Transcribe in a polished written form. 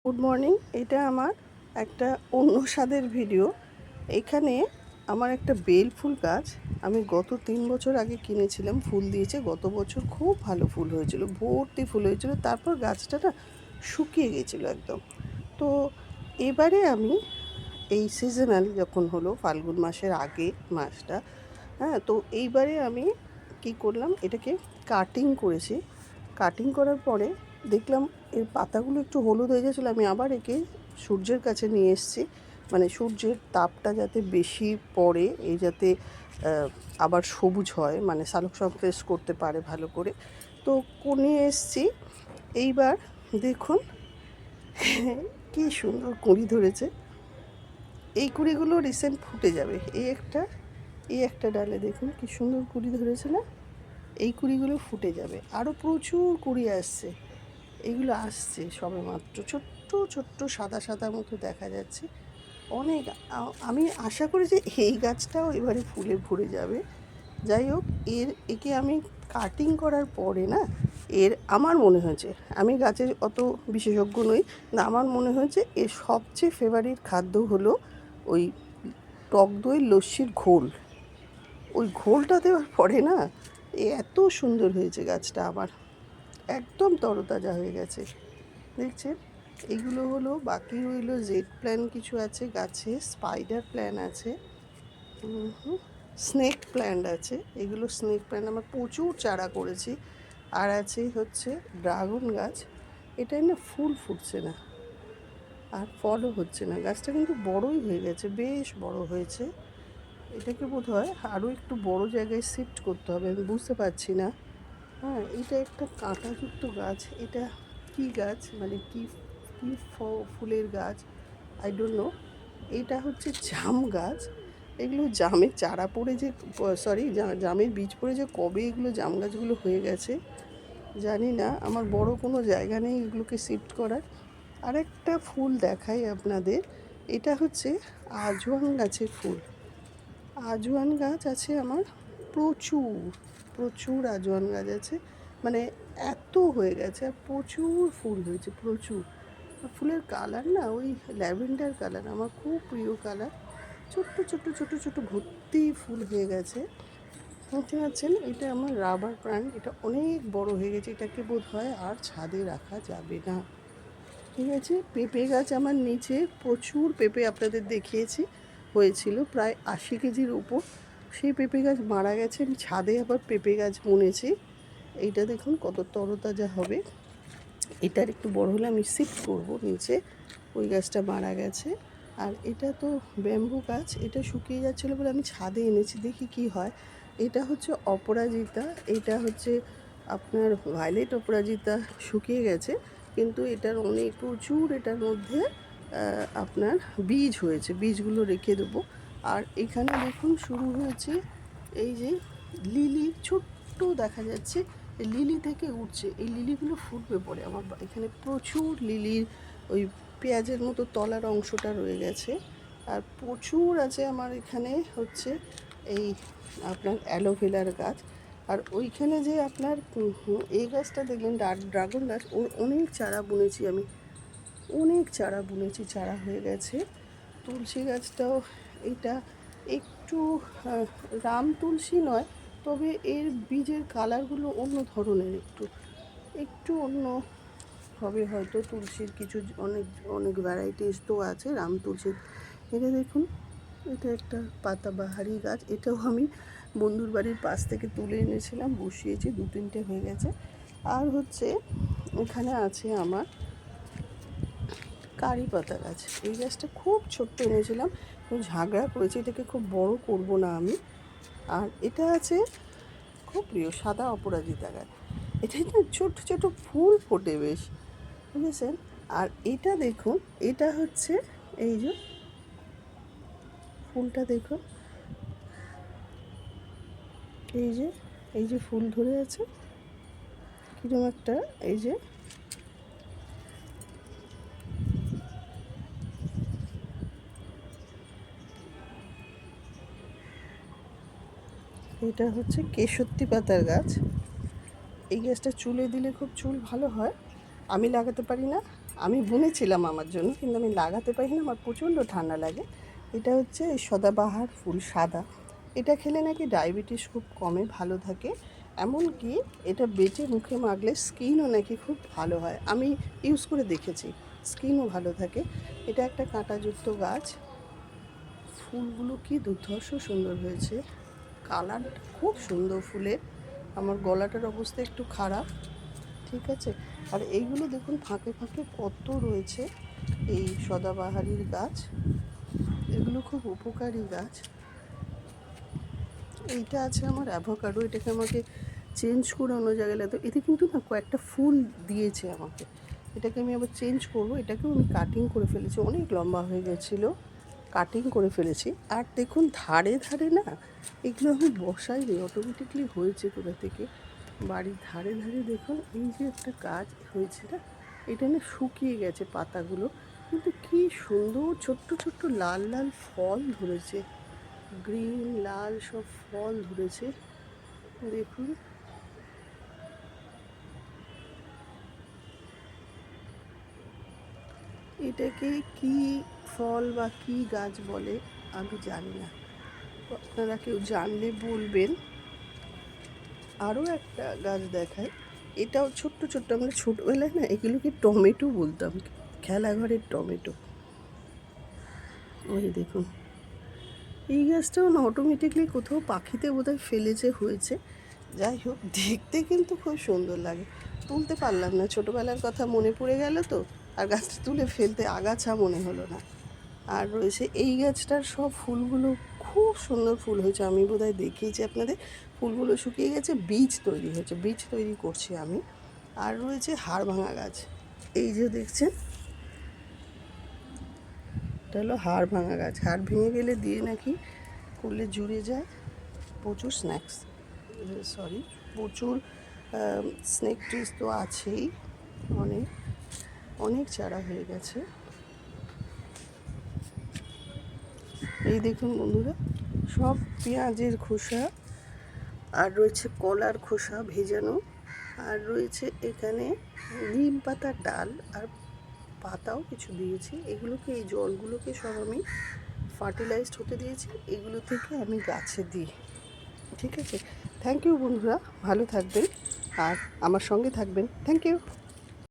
Good morning. এটা আমার একটা অন্য স্বাদের ভিডিও। এখানে আমার একটা বেল ফুল গাছ আমি গত 3 বছর আগে কিনেছিলাম, ফুল দিয়েছে। গত বছর খুব ভালো ফুল হয়েছিল, ভর্তি ফুল হয়েছিল। তারপর গাছটা না শুকিয়ে গেছিলো একদম। তো এবারে আমি এই সিজনাল যখন হলো ফাল্গুন মাসের আগে মাসটা, তো এইবারে আমি কি করলাম, এটাকে কাটিং করেছি। কাটিং করার পরে দেখলাম এর পাতাগুলো একটু হলুদ হয়ে গেছিলো। আমি আবার একে সূর্যের কাছে নিয়ে এসেছি, মানে সূর্যের তাপটা যাতে বেশি পড়ে, এই যাতে আবার সবুজ হয়, মানে সালোক সংশ্লেষ করতে পারে ভালো করে। তো নিয়ে এসেছি। এইবার দেখুন কি সুন্দর কুঁড়ি ধরেছে। এই কুঁড়িগুলো রিসেন্ট ফুটে যাবে। এই একটা ডালে দেখুন কি সুন্দর কুঁড়ি ধরেছে না। এই কুঁড়িগুলো ফুটে যাবে, আরও প্রচুর কুঁড়ি আসছে। এগুলো আসছে সবে মাত্র, ছোট্ট ছোট্ট সাদা সাদা মতো দেখা যাচ্ছে। অনেক আমি আশা করি যে এই গাছটাও এবারে ফুলে ভরে যাবে। যাই হোক, একে আমি কাটিং করার পরে না, আমার মনে হয়েছে, আমি গাছের অত বিশেষজ্ঞ নই, না, আমার মনে হয়েছে এর সবচেয়ে ফেভারিট খাদ্য হলো ওই টক দই লস্যির ঘোল। ওই ঘোলটা দেওয়ার পরে না এত সুন্দর হয়েছে গাছটা, আমার একদম তরতাজা হয়ে গেছে। দেখছেন, এগুলো হলো, বাকি রইলো জেড প্ল্যান কিছু আছে গাছে, স্পাইডার প্ল্যান আছে, স্নেক প্ল্যান্ট আছে। এগুলো স্নেক প্ল্যান্ট আমার প্রচুর চারা করেছি। আর আছে হচ্ছে ড্রাগন গাছ। এটাই না ফুল ফুটছে না আর ফলও হচ্ছে না। গাছটা কিন্তু বড়ই হয়ে গেছে, বেশ বড় হয়েছে। এটাকে বোধহয় আরও একটু বড় জায়গায় শিফট করতে হবে, আমি বুঝতে পারছি না। এটা একটা কাঁটাযুক্ত গাছ। এটা কি গাছ, মানে কি কি ফুলের গাছ, আই ডোন্ট নো। এটা হচ্ছে জাম গাছ। এগুলো জামের চারা পড়ে যে, সরি, জামের বীজ পড়ে যে কবে এগুলো জাম গাছগুলো হয়ে গেছে জানি না। আমার বড় কোনো জায়গা নেই এগুলোকে শিফট করার। আরেকটা ফুল দেখাই আপনাদের। এটা হচ্ছে আজওয়ান গাছের ফুল। আজওয়ান গাছ আছে আমার প্রচুর, প্রচুর আজওয়ান গাছ আছে, মানে এত হয়ে গেছে, আর প্রচুর ফুল হয়েছে, প্রচুর। ফুলের কালার না ওই ল্যাভেন্ডার কালার, আমার খুব প্রিয় কালার। ছোট্ট ছোট্ট ছোট ছোট ভর্তি ফুল হয়ে গেছে। বুঝতে পারছেন, এটা আমার রাবার প্ল্যান্ট। এটা অনেক বড় হয়ে গেছে, এটাকে বোধ হয় আর ছাদে রাখা যাবে না। ঠিক আছে। পেঁপে গাছ আমার নিচে, প্রচুর পেঁপে আপনাদের দেখিয়েছি, হয়েছিল প্রায় 80 কেজির উপর। সেই পেঁপে গাছ মারা গেছে, আমি ছাদে আবার পেঁপে গাছ বুনেছি। এইটা দেখুন কত তরতাজা হবে। এটার একটু বড় হলে আমি শিফট করবো নিচে। ওই গাছটা মারা গেছে। আর এটা তো ব্যাম্বু গাছ, এটা শুকিয়ে যাচ্ছিলো বলে আমি ছাদে এনেছি, দেখি কি হয়। এটা হচ্ছে অপরাজিতা। এটা হচ্ছে আপনার ভায়োলেট অপরাজিতা, শুকিয়ে গেছে, কিন্তু এটার অনেক প্রচুর, এটার মধ্যে আপনার বীজ হয়েছে, বীজগুলো রেখে দেবো। আর এখানে দেখুন শুরু হয়েছে এই যে লিলি, ছোট্ট দেখা যাচ্ছে, এই লিলি থেকে উঠছে। এই লিলিগুলো ফুটবে পরে। আমার এখানে প্রচুর লিলির ওই পেঁয়াজের মতো তলার অংশটা রয়ে গেছে। আর প্রচুর আছে আমার এখানে হচ্ছে এই আপনার অ্যালোভেরার গাছ। আর ওইখানে যে আপনার এই গাছটা দেখলেন, ড্রাগন গাছ, ওর অনেক চারা বুনেছি আমি, অনেক চারা বুনেছি, চারা হয়ে গেছে। তুলসী গাছটাও, এটা একটু রাম তুলসী নয়, তবে এর বীজের কালারগুলো অন্য ধরনের, একটু একটু অন্য হবে হয়তো। তুলসীর কিছু অনেক অনেক ভ্যারাইটিস তো আছে রাম তুলসীর। এটা দেখুন, এটা একটা পাতাবাহারি গাছ। এটাও আমি বন্ধুর বাড়ির পাশ থেকে তুলে এনেছিলাম, বসিয়েছি, 2-3টে হয়ে গেছে। আর হচ্ছে এখানে আছে আমার কারি পাতা গাছ। এই গাছটা খুব ছোট্ট এনেছিলাম, খুব ঝাগড়া করেছি, এটাকে খুব বড় করব না আমি। আর এটা আছে খুব প্রিয় সাদা অপরাজিতা গাছ। এটা না ছোট ছোট ফুল ফোটে বেশ, বুঝেছেন। আর এটা দেখুন, এটা হচ্ছে এই যে ফুলটা দেখুন, এই যে এই যে ফুল ধরে আছে কিরকম একটা, এই যে এটা হচ্ছে কেশরী পাতার গাছ। এই গাছটা চুলে দিলে খুব চুল ভালো হয়। আমি লাগাতে পারি না, আমি বুনেছিলাম আমার জন্য, কিন্তু আমি লাগাতে পারি না, আমার প্রচণ্ড ঠান্ডা লাগে। এটা হচ্ছে সদাবাহার ফুল, সাদা। এটা খেলে নাকি ডায়াবেটিস খুব কমে, ভালো থাকে। এমনকি এটা বেটে মুখে মাখলে স্কিনও নাকি খুব ভালো হয়। আমি ইউজ করে দেখেছি, স্কিনও ভালো থাকে। এটা একটা কাঁটাযুক্ত গাছ। ফুলগুলো কি দুর্ধর্ষ সুন্দর হয়েছে, কালারটা খুব সুন্দর ফুলের। আমার গলাটার অবস্থা একটু খারাপ, ঠিক আছে। আর এইগুলো দেখুন ফাঁকে ফাঁকে কত রয়েছে, এই সদাবাহারির গাছ। এগুলো খুব উপকারী গাছ। এইটা আছে আমার অ্যাভোকাডো, এটাকে আমাকে চেঞ্জ করে অন্য জায়গায় লাগতো। এতে কিন্তু না কয়েকটা ফুল দিয়েছে আমাকে, এটাকে আমি আবার চেঞ্জ করবো। এটাকেও আমি কাটিং করে ফেলেছি, অনেক লম্বা হয়ে গেছিলো, কাটিং করে ফেলেছি। আর দেখুন ধারে ধারে না, এগুলো আমি বসাইনি, অটোমেটিকলি হয়েছে কোথা থেকে। বাড়ির ধারে ধারে দেখুন এই যে একটা গাছ হয়েছে না, এটা না শুকিয়ে গেছে পাতাগুলো, কিন্তু কি সুন্দর ছোট্ট ছোট্ট লাল লাল ফল ধরেছে, গ্রিন লাল সব ফল ধরেছে দেখুন। এটাকে কি ফল বা কি গাছ বলে আমি জানি না, আপনারা কেউ জানলে বলবেন। আরও একটা গাছ দেখায়, এটাও ছোট্ট ছোট্ট, আমরা ছোটোবেলায় না এগুলোকে টমেটো বলতাম, খেলাঘরের টমেটো। ওই দেখুন এই গাছটাও না অটোমেটিকলি কোথাও পাখিতে বোধহয় ফেলেছে, হয়েছে। যাই হোক, দেখতে কিন্তু খুব সুন্দর লাগে। তুলতে পারলাম না, ছোটোবেলার কথা মনে পড়ে গেল তো, আর গাছটা তুলে ফেলতে আগাছা মনে হলো না। আর রয়েছে এই গাছটার সব ফুলগুলো খুব সুন্দর ফুল হয়েছে, আমি বোধহয় দেখিয়েছি আপনাদের। ফুলগুলো শুকিয়ে গেছে, বীজ তৈরি হয়েছে, বীজ তৈরি করছি আমি। আর রয়েছে হাড় ভাঙা গাছ, এই যে দেখছেন, এটা হলো হাড় ভাঙা গাছ। হাড় ভেঙে গেলে দিয়ে নাকি করলে জুড়ে যায়। প্রচুর স্ন্যাক্স, সরি, প্রচুর স্নেক ট্রিজ তো আছেই, অনেক অনেক চারা হয়ে গেছে। এই দেখুন বন্ধুরা, সব পেঁয়াজের খোসা, আর রয়েছে কলার খোসা ভেজানো, আর রয়েছে এখানে নিম পাতার ডাল, আর পাতাও কিছু দিয়েছি। এগুলোকে, এই জলগুলোকে সব আমি ফার্টিলাইজড হতে দিয়েছি, এগুলো থেকে আমি গাছে দিই, ঠিক আছে। থ্যাংক ইউ বন্ধুরা, ভালো থাকবেন আর আমার সঙ্গে থাকবেন। Thank you.